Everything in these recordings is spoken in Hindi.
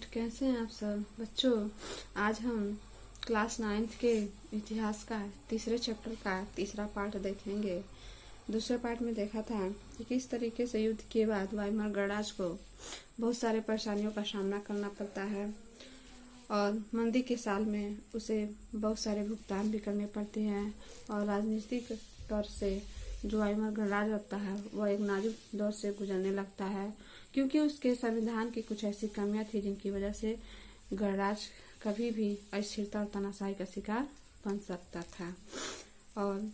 स्टूडेंट, कैसे हैं आप सब बच्चों। आज हम क्लास 9th के इतिहास का तीसरे चैप्टर का तीसरा पार्ट देखेंगे। दूसरे पार्ट में देखा था कि किस तरीके से युद्ध के बाद वाइमर गणराज्य को बहुत सारे परेशानियों का सामना करना पड़ता है और मंदी के साल में उसे बहुत सारे भुगतान भी करने पड़ते हैं और राजनीतिक तौर से जो वाइमर गणराज्य होता है वह एक नाजुक दौर से गुजरने लगता है, क्योंकि उसके संविधान की कुछ ऐसी कमियां थी जिनकी वजह से गणराज्य कभी भी अस्थिरता और तानाशाही का शिकार बन सकता था और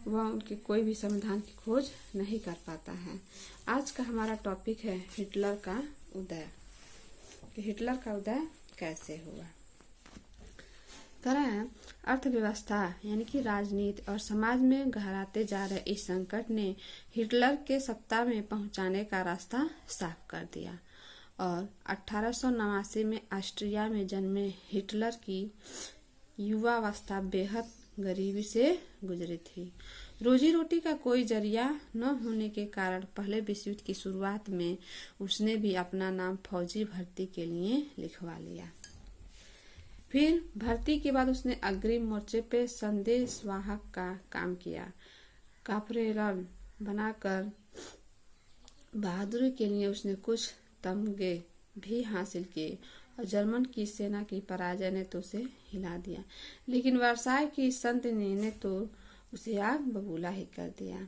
वह उनके कोई भी संविधान की खोज नहीं कर पाता है। आज का हमारा टॉपिक है हिटलर का उदय। कि हिटलर का उदय कैसे हुआ। तरह अर्थव्यवस्था यानी कि राजनीति और समाज में गहराते जा रहे इस संकट ने हिटलर के सत्ता में पहुंचाने का रास्ता साफ कर दिया और 1889 में ऑस्ट्रिया में जन्मे हिटलर की युवावस्था बेहद गरीबी से गुजरी थी। रोजी रोटी का कोई जरिया न होने के कारण पहले विश्व युद्ध की शुरुआत में उसने भी अपना नाम फौजी भर्ती के लिए लिखवा लिया। फिर भर्ती के बाद उसने अग्रिम मोर्चे पे संदेशवाहक का काम किया। कापरेरल बनाकर बहादुरी के लिए उसने कुछ तमगे भी हासिल किए और जर्मन की सेना की पराजय ने तो उसे हिला दिया, लेकिन वर्साय की संधि ने तो उसे आग बबूला ही कर दिया।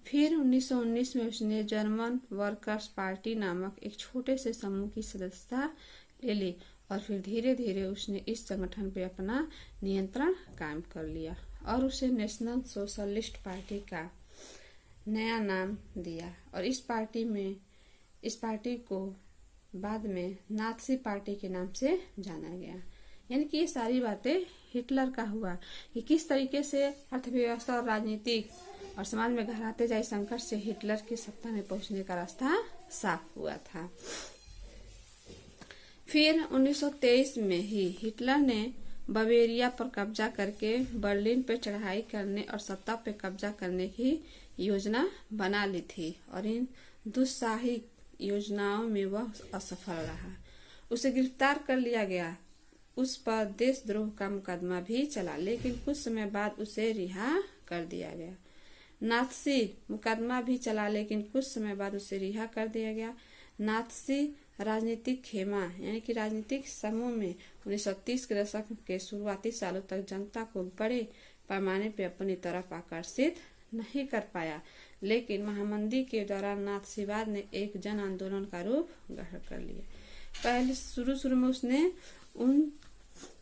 फिर 1919 में उसने जर्मन वर्कर्स पार्टी नामक एक छोटे से समूह की सदस्यता ले ली और फिर धीरे धीरे उसने इस संगठन पे अपना नियंत्रण कायम कर लिया और उसे नेशनल सोशलिस्ट पार्टी का नया नाम दिया और इस पार्टी को बाद में नात्सी पार्टी के नाम से जाना गया। यानी कि ये सारी बातें हिटलर का हुआ कि किस तरीके से अर्थव्यवस्था और राजनीतिक और समाज में गहराते जाए संकट से हिटलर की सत्ता में पहुंचने का रास्ता साफ हुआ था। फिर 1923 में ही हिटलर ने बवेरिया पर कब्जा करके बर्लिन पे चढ़ाई करने और सत्ता पे कब्जा करने की योजना बना ली थी और इन दुस्साहसिक योजनाओं में वह असफल रहा। उसे गिरफ्तार कर लिया गया। उस पर देशद्रोह का मुकदमा भी चला, लेकिन कुछ समय बाद उसे रिहा कर दिया गया। नात्सी मुकदमा भी चला, लेकिन कुछ समय बाद उसे रिहा कर दिया गया। नात्सी राजनीतिक खेमा यानी कि राजनीतिक समूह में 1930 के दशक के शुरुआती सालों तक जनता को बड़े पैमाने पर अपनी तरफ आकर्षित नहीं कर पाया, लेकिन महामंदी के दौरान नात्सीवाद ने एक जन आंदोलन का रूप ग्रहण कर लिया। पहले शुरू में उसने उन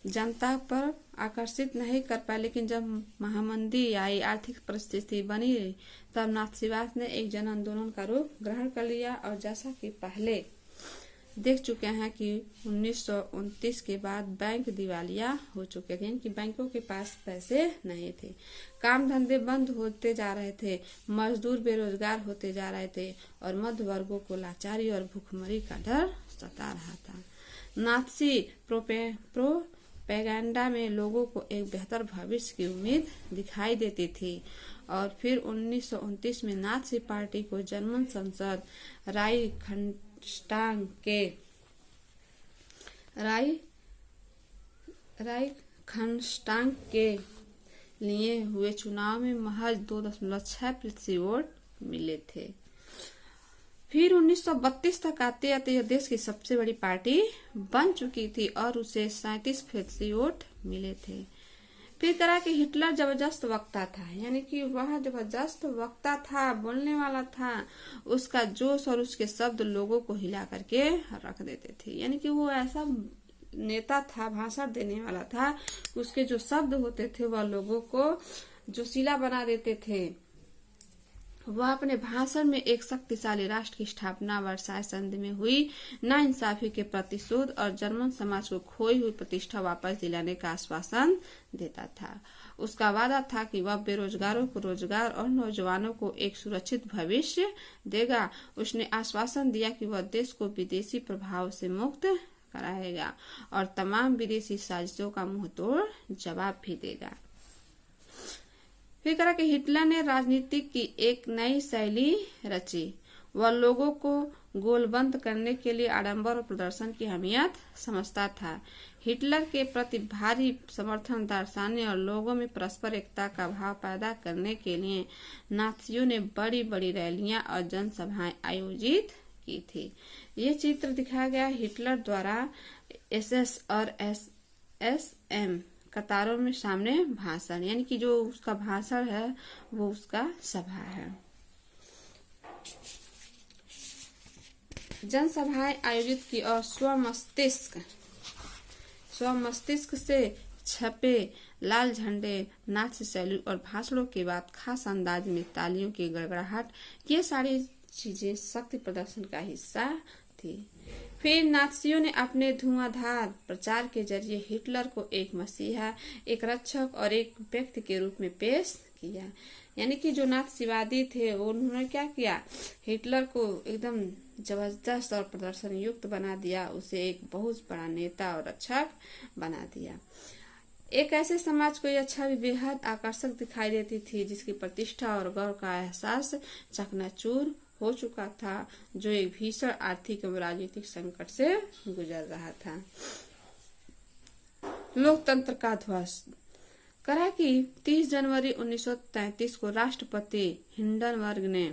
जनता पर आकर्षित नहीं कर पाया, लेकिन जब महामंदी आई, आर्थिक परिस्थिति बनी रही, तब नात्सीवाद ने एक जन आंदोलन का रूप ग्रहण कर लिया। और जैसा कि पहले देख चुके हैं कि 1929 के बाद बैंक दिवालिया हो चुके थे, कि बैंकों के पास पैसे नहीं थे, काम धंधे बंद होते जा रहे थे, मजदूर बेरोजगार होते जा रहे थे और मध्य वर्गों को लाचारी और भूखमरी का डर सता रहा था। नात्सी प्रोपेगेंडा में लोगों को एक बेहतर भविष्य की उम्मीद दिखाई देती थी और फिर 1929 में नात्सी पार्टी को जर्मन संसद राइखस्टाग के लिए हुए चुनाव में महज 2.6% वोट मिले थे। फिर 1932 तक आते आते यह देश की सबसे बड़ी पार्टी बन चुकी थी और उसे 37% वोट मिले थे। फिर करा कि हिटलर जबरदस्त वक्ता था, यानी कि वह जबरदस्त वक्ता था, बोलने वाला था। उसका जोश और उसके शब्द लोगों को हिला करके रख देते थे। यानी कि वो ऐसा नेता था, भाषण देने वाला था, उसके जो शब्द होते थे वह लोगों को जोशीला बना देते थे। वह अपने भाषण में एक शक्तिशाली राष्ट्र की स्थापना, वर्साय संधि में हुई नाइंसाफी के प्रतिशोध और जर्मन समाज को खोई हुई प्रतिष्ठा वापस दिलाने का आश्वासन देता था। उसका वादा था कि वह बेरोजगारों को रोजगार और नौजवानों को एक सुरक्षित भविष्य देगा। उसने आश्वासन दिया कि वह देश को विदेशी प्रभाव से मुक्त कराएगा और तमाम विदेशी साजिशों का मुंहतोड़ जवाब भी देगा। फिर करा कि हिटलर ने राजनीति की एक नई शैली रची। वह लोगों को गोलबंद करने के लिए आडंबर और प्रदर्शन की अहमियत समझता था। हिटलर के प्रति भारी समर्थन दर्शाने और लोगों में परस्पर एकता का भाव पैदा करने के लिए नाथियों ने बड़ी बड़ी रैलियां और जनसभाएं आयोजित की थी। ये चित्र दिखाया गया हिटलर द्वारा एसएस और एसएम कतारों में सामने भाषण, यानी कि जो उसका भाषण है वो उसका सभा है। जनसभाएं आयोजित की और स्वमस्तिष्क से छपे लाल झंडे, नाच शैली और भाषणों के बाद खास अंदाज में तालियों की गड़गड़ाहट, ये सारी चीजें शक्ति प्रदर्शन का हिस्सा थी। फिर नात्सियों ने अपने धुआंधार प्रचार के जरिए हिटलर को एक मसीहा, एक रक्षक और एक व्यक्ति के रूप में पेश किया। यानी कि जो नात्सीवादी थे उन्होंने क्या किया, हिटलर को एकदम जबरदस्त और प्रदर्शन युक्त बना दिया, उसे एक बहुत बड़ा नेता और रक्षक बना दिया। एक ऐसे समाज को यह छवि बेहद आकर्षक दिखाई देती थी जिसकी प्रतिष्ठा और गौरव का एहसास चकनाचूर हो चुका था, जो एक भीषण आर्थिक एवं राजनीतिक संकट से गुजर रहा था। लोकतंत्र का ध्वस्त करा कि 30 जनवरी 1933 को राष्ट्रपति हिंडनबर्ग ने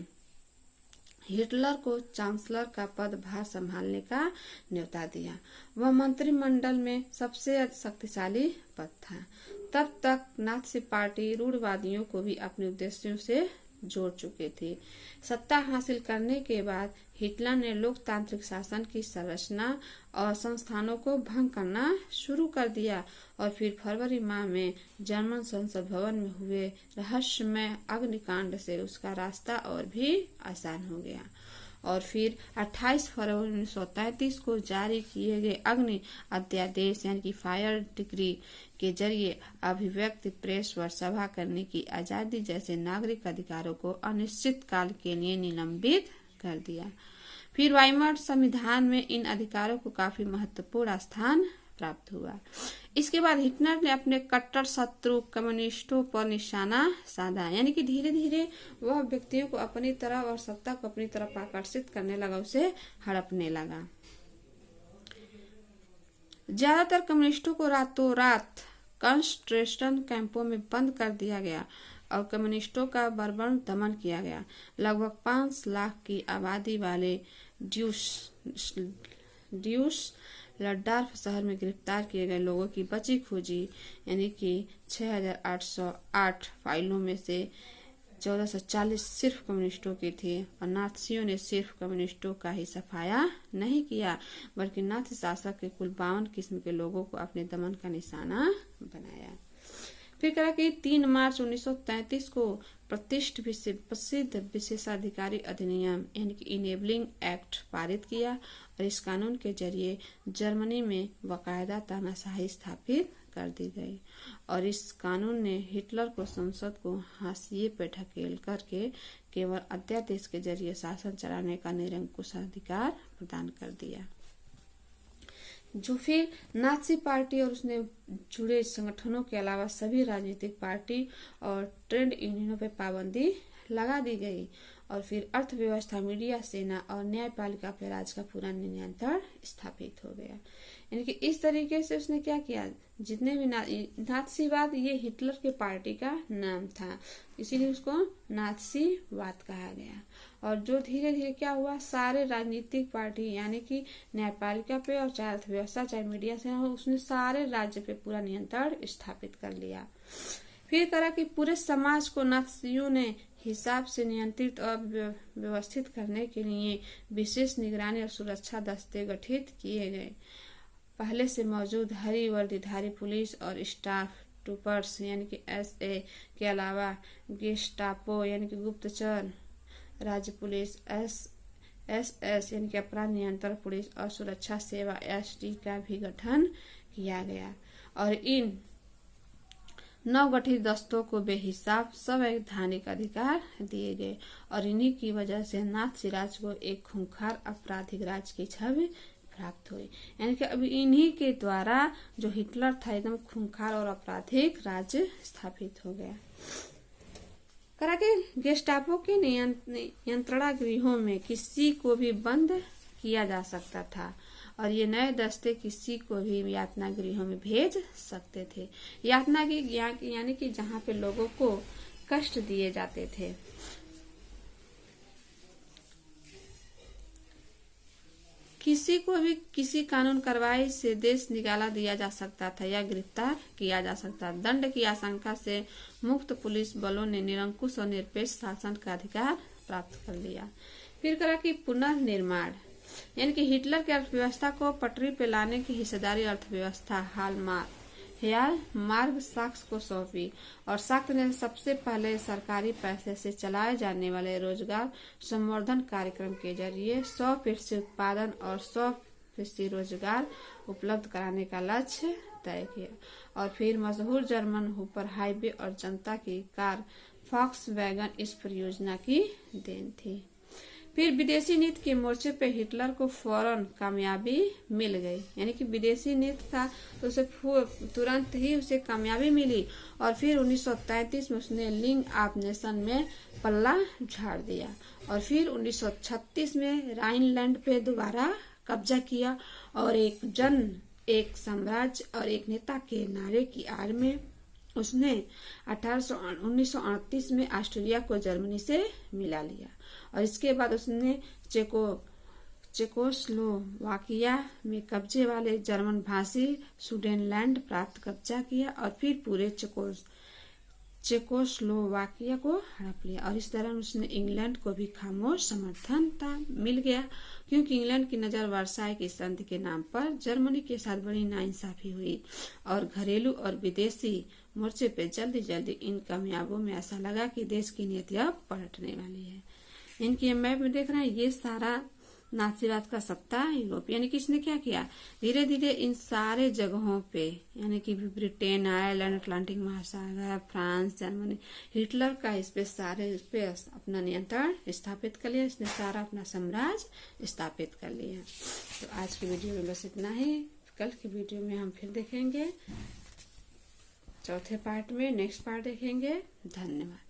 हिटलर को चांसलर का पदभार संभालने का न्योता दिया। वह मंत्रिमंडल में सबसे शक्तिशाली पद था। तब तक नात्सी पार्टी रूढ़वादियों को भी अपने उद्देश्यों से जोड़ चुके थे। सत्ता हासिल करने के बाद हिटलर ने लोकतांत्रिक शासन की संरचना और संस्थानों को भंग करना शुरू कर दिया और फिर फरवरी माह में जर्मन संसद भवन में हुए रहस्यमय अग्निकांड से उसका रास्ता और भी आसान हो गया। और फिर 28 फरवरी 1933 को जारी किए गए अग्नि अध्यादेश यानी कि फायर डिक्री के जरिए अभिव्यक्ति, प्रेस व सभा करने की आजादी जैसे नागरिक अधिकारों को अनिश्चित काल के लिए निलंबित कर दिया। फिर वाइमर संविधान में इन अधिकारों को काफी महत्वपूर्ण स्थान प्राप्त हुआ। इसके बाद हिटलर ने अपने कट्टर शत्रु कम्युनिस्टों पर निशाना साधा, यानी कि धीरे धीरे वह व्यक्तियों को अपनी तरफ और सत्ता को अपनी तरफ आकर्षित करने लगा, उसे हड़पने लगा। ज्यादातर कम्युनिस्टों को रातों रात कंसंट्रेशन कैंपों में बंद कर दिया गया और कम्युनिस्टों का बर्बर दमन किया गया। लगभग 5 लाख की आबादी वाले ड्यूसलडॉर्फ शहर में गिरफ्तार किए गए लोगों की बची खोजी यानी कि 6808 फाइलों में से 1440 सिर्फ कम्युनिस्टों की थी। और नात्सियों ने सिर्फ कम्युनिस्टों का ही सफाया नहीं किया बल्कि नात्सी शासक के कुल 52 किस्म के लोगों को अपने दमन का निशाना बनाया। फिर करा कि 3 मार्च 1933 को प्रसिद्ध विशेषाधिकारी अधिनियम यानी कि इनेबलिंग एक्ट पारित किया और इस कानून के जरिए जर्मनी में बाकायदा तानाशाही स्थापित कर दी गई। और इस कानून ने हिटलर को संसद को हाशिए पर ढकेल करके केवल अध्यादेश के जरिए शासन चलाने का निरंकुश अधिकार प्रदान कर दिया, जो फिर नात्सी पार्टी और उसने जुड़े संगठनों के अलावा सभी राजनीतिक पार्टी और ट्रेड यूनियनों पर पाबंदी लगा दी गई। और फिर अर्थव्यवस्था, मीडिया, सेना और न्यायपालिका पर राज का पूरा नियंत्रण स्थापित हो गया। यानी कि इस तरीके से उसने क्या किया, जितने भी नात्सीवाद ये हिटलर के पार्टी का नाम था, इसीलिए उसको नात्सीवाद कहा गया। और जो धीरे धीरे क्या हुआ, सारे राजनीतिक पार्टी यानी कि न्यायपालिका पे और चाहे अर्थव्यवस्था चाहे मीडिया से हो, उसने सारे राज्य पे पूरा नियंत्रण स्थापित कर लिया। फिर करा कि पूरे समाज को नात्सियों ने हिसाब से नियंत्रित और व्यवस्थित करने के लिए विशेष निगरानी और सुरक्षा दस्ते गठित किए गए। पहले से मौजूद हरी वर्दीधारी पुलिस और स्टाफ ट्रूपर्स यानी कि एसए के अलावा गेस्टापो यानी कि गुप्तचर राज्य पुलिस, एसएस यानी कि अपराध नियंत्रण पुलिस और सुरक्षा सेवा एसडी का भी गठन किया गया। और इन नवगठित दस्तों को बेहिसाब संवैधानिक अधिकार दिए गए और इन्हीं की वजह से नात्सी राज को एक खूंखार आपराधिक राज की छवि प्राप्त हुई। यानी कि अभी इन्हीं के द्वारा जो हिटलर था एकदम खूंखार और आपराधिक राज्य स्थापित हो गया। करा के गेस्टापो के नियंत्रण गृहों में किसी को भी बंद किया जा सकता था और ये नए दस्ते किसी को भी यातना गृहों में भेज सकते थे। यातना की यानी कि जहाँ पे लोगों को कष्ट दिए जाते थे। किसी को भी किसी कानून कार्रवाई से देश निकाला दिया जा सकता था या गिरफ्तार किया जा सकता। दंड की आशंका से मुक्त पुलिस बलों ने निरंकुश और निरपेक्ष शासन का अधिकार प्राप्त कर लिया। फिर करा कि पुनर्निर्माण, यानी कि हिटलर की अर्थव्यवस्था को पटरी पे लाने की हिस्सेदारी अर्थव्यवस्था मार्ग साक्स को सौंपी और साक्स ने सबसे पहले सरकारी पैसे से चलाए जाने वाले रोजगार संवर्धन कार्यक्रम के जरिए 100% उत्पादन और 100% रोजगार उपलब्ध कराने का लक्ष्य तय किया। और फिर मशहूर जर्मन हुपर हाईवे और जनता की कार फॉक्सवैगन इस परियोजना की देन थी। फिर विदेशी नीति के मोर्चे पे हिटलर को फौरन कामयाबी मिल गई, यानी कि विदेशी नीति था तो उसे तुरंत ही उसे कामयाबी मिली। और फिर 1933 में उसने लीग ऑफ नेशन में पल्ला झाड़ दिया और फिर 1936 में राइनलैंड पे दोबारा कब्जा किया और एक साम्राज्य और एक नेता के नारे की आड़ में उसने 1938 में ऑस्ट्रेलिया को जर्मनी से मिला लिया और इसके बाद उसने चेकोस्लोवाकिया में कब्जे वाले जर्मन भाषी सुडेनलैंड प्राप्त कब्जा किया और फिर पूरे चेकोस्लोवाकिया को हड़प लिया। और इस दौरान उसने इंग्लैंड को भी खामोश समर्थन मिल गया क्योंकि इंग्लैंड की नजर वर्साई की संधि के नाम पर जर्मनी के साथ बड़ी नाइंसाफी हुई और घरेलू और विदेशी मोर्चे पे जल्दी जल्दी इन कामयाबों में ऐसा लगा कि देश की नीति अब पलटने वाली है। इनकी मैप में देख रहे हैं ये सारा नाजीवाद का सत्ता यूरोप, यानी कि इसने क्या किया, धीरे धीरे इन सारे जगहों पे यानी कि ब्रिटेन, आयरलैंड, अटलांटिक महासागर, फ्रांस, जर्मनी, हिटलर का इस पे अपना नियंत्रण स्थापित कर लिया। इसने सारा अपना साम्राज्य स्थापित कर लिया। तो आज की वीडियो में बस इतना ही। कल की वीडियो में हम फिर देखेंगे, चौथे पार्ट में नेक्स्ट पार्ट देखेंगे। धन्यवाद।